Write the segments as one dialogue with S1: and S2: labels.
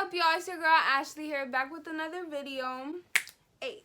S1: up, y'all? It's your girl Ashley here, back with another video. Hey.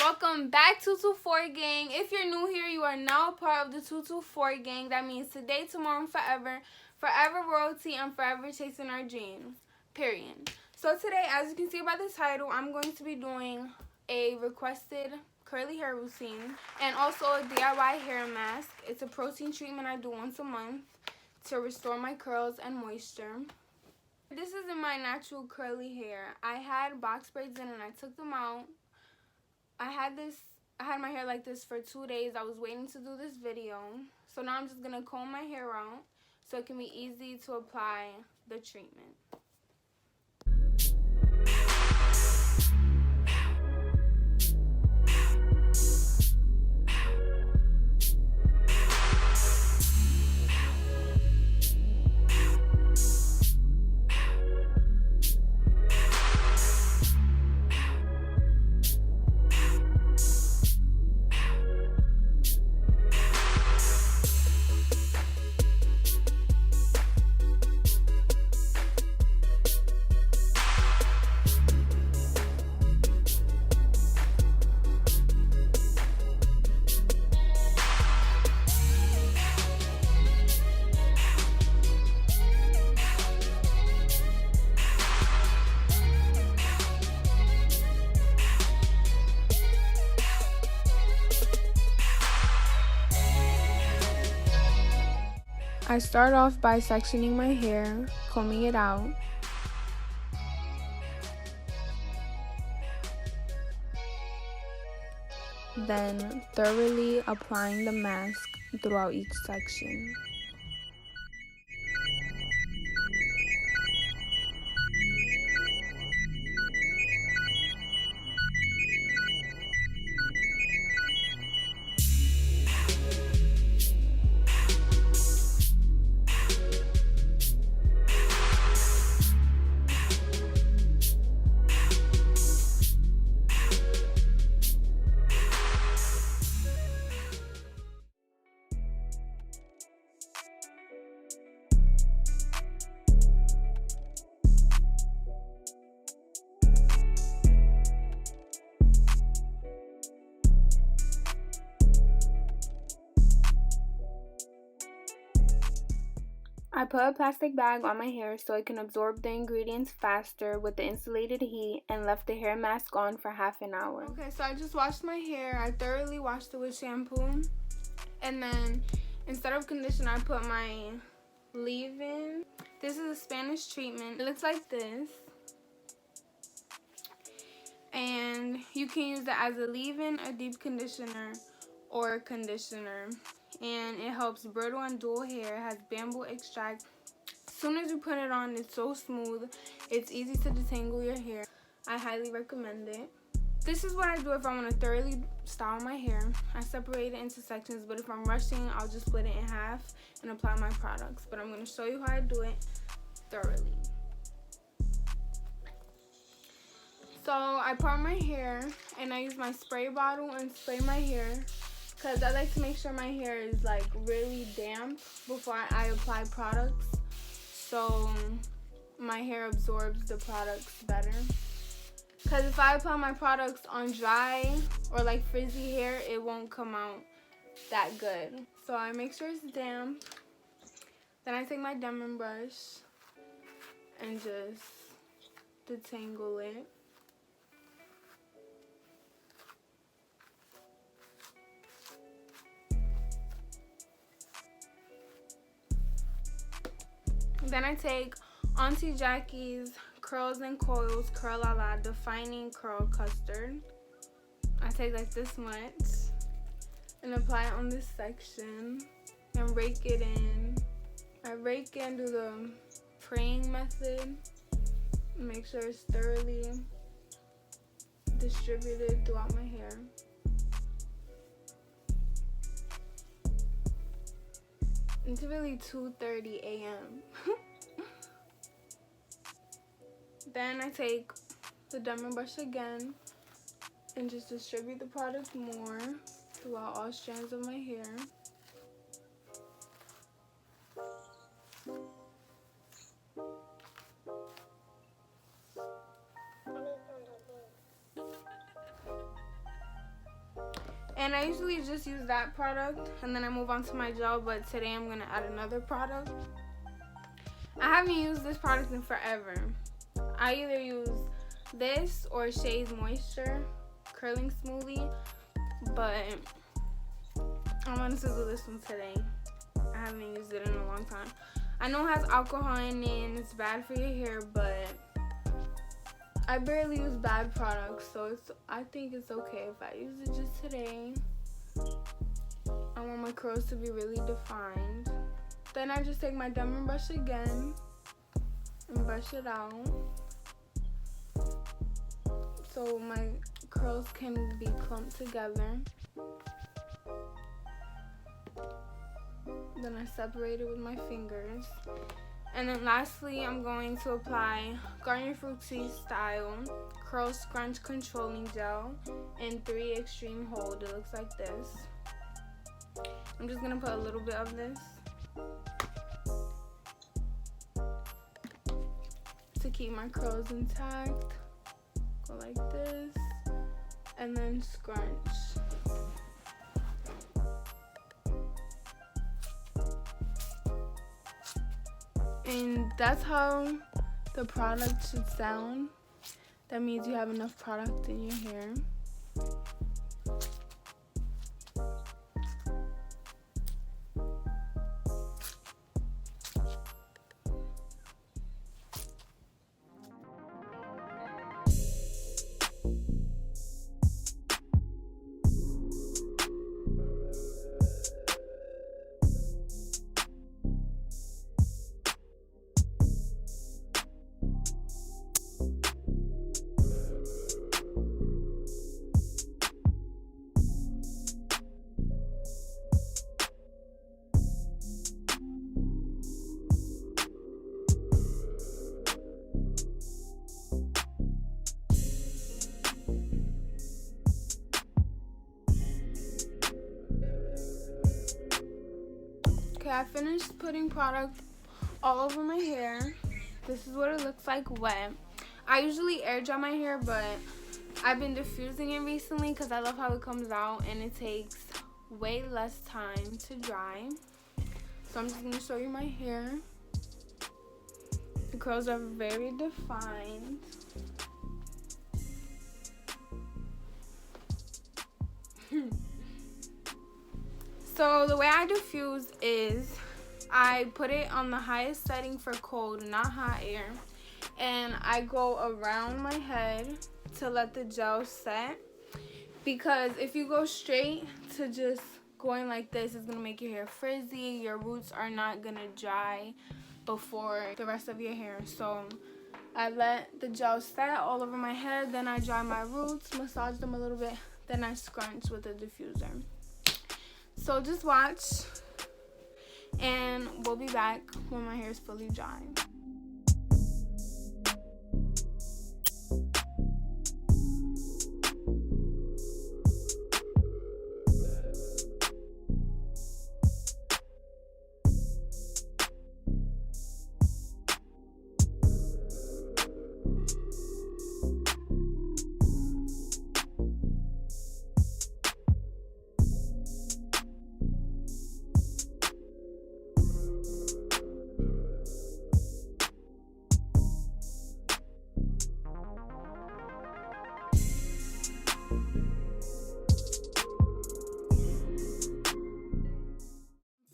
S1: Welcome back to 224 gang. If you're new here, you are now a part of the 224 gang. That means today, tomorrow, and forever. Forever royalty and forever chasing our dreams. Period. So today, as you can see by the title, I'm going to be doing a requested curly hair routine and also a DIY hair mask. It's a protein treatment I do once a month to restore my curls and moisture. This isn't my natural curly hair. I had box braids in and I took them out. I had my hair like this for 2 days. I was waiting to do this video. So now I'm just going to comb my hair out so it can be easy to apply the treatment. I start off by sectioning my hair, combing it out. Then thoroughly applying the mask throughout each section. I put a plastic bag on my hair so it can absorb the ingredients faster with the insulated heat and left the hair mask on for half an hour. Okay, so I just washed my hair. I thoroughly washed it with shampoo. And then instead of conditioner, I put my leave-in. This is a Spanish treatment. It looks like this. And you can use it as a leave-in, a deep conditioner, or a conditioner. And it helps brittle and dull hair. It has bamboo extract. As soon as you put it on, it's so smooth. It's easy to detangle your hair. I highly recommend it. This is what I do if I want to thoroughly style my hair. I separate it into sections, but if I'm rushing, I'll just split it in half and apply my products. But I'm going to show you how I do it thoroughly. So I part my hair and I use my spray bottle and spray my hair. Because I like to make sure my hair is like really damp before I apply products. So my hair absorbs the products better. Because if I apply my products on dry or like frizzy hair, it won't come out that good. So I make sure it's damp. Then I take my diamond brush and just detangle it. Then I take Auntie Jackie's Curls and Coils Curl La La Defining Curl Custard. I take like this much and apply it on this section and rake it in. I rake and do the praying method. Make sure it's thoroughly distributed throughout my hair. It's really 2:30 a.m. Then I take the diamond brush again and just distribute the product more throughout all strands of my hair. And I usually just use that product and then I move on to my gel, but today I'm gonna add another product. I haven't used this product in forever. I either use this or Shea's Moisture Curling Smoothie, but I wanted to do this one today. I haven't used it in a long time. I know it has alcohol in it and it's bad for your hair, but I barely use bad products, so I think it's okay if I use it just today. I want my curls to be really defined. Then I just take my diamond brush again and brush it out so my curls can be clumped together. Then I separate it with my fingers. And then lastly, I'm going to apply Garnier Fructis Style Curl Scrunch Controlling Gel in 3 Extreme Hold. It looks like this. I'm just going to put a little bit of this to keep my curls intact. Go like this. And then scrunch. And that's how the product should sound. That means you have enough product in your hair. Okay, I finished putting product all over my hair. This is what it looks like wet. I usually air dry my hair, but I've been diffusing it recently because I love how it comes out and it takes way less time to dry. So I'm just going to show you my hair. The curls are very defined. So the way I diffuse is I put it on the highest setting for cold, not hot air. And I go around my head to let the gel set. Because if you go straight to just going like this, it's going to make your hair frizzy. Your roots are not going to dry before the rest of your hair. So I let the gel set all over my head. Then I dry my roots, massage them a little bit. Then I scrunch with a diffuser. So just watch, and we'll be back when my hair is fully dry.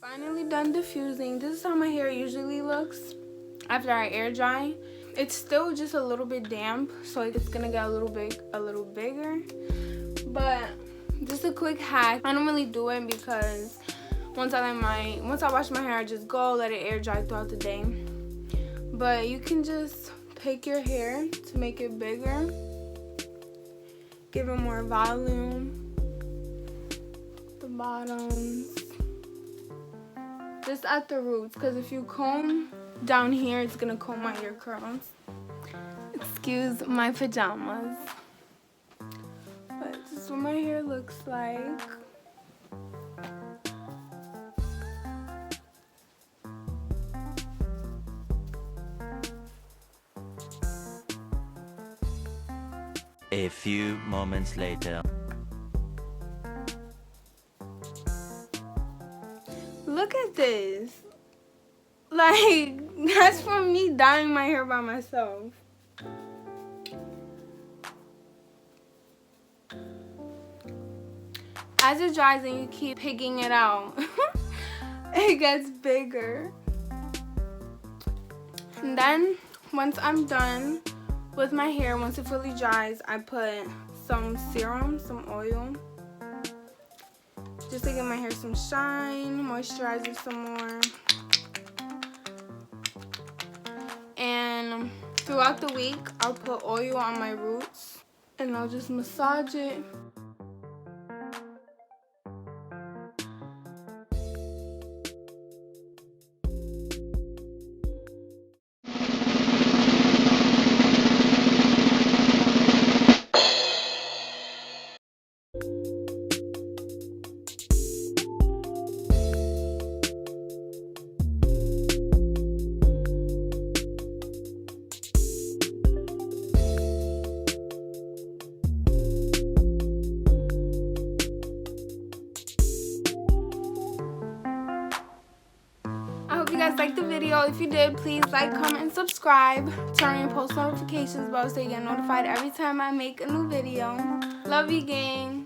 S1: Finally done diffusing. This is how my hair usually looks after I air dry. It's still just a little bit damp, so it's gonna get a little bigger. But just a quick hack. I don't really do it because once I wash my hair, I just go let it air dry throughout the day. But you can just pick your hair to make it bigger, give it more volume, the bottoms. Just at the roots, because if you comb down here, it's gonna comb out your curls. Excuse my pajamas. But this is what my hair looks like.
S2: A few moments later.
S1: this. Like, that's from me dyeing my hair by myself. As it dries and you keep picking it out, it gets bigger. And then, once I'm done with my hair, once it fully dries, I put some serum, some oil, just to give my hair some shine, moisturize it some more. And throughout the week, I'll put oil on my roots and I'll just massage it. I hope you guys liked the video. If you did, please like, comment, and subscribe. Turn on your post notifications bell so you get notified every time I make a new video. Love you, gang.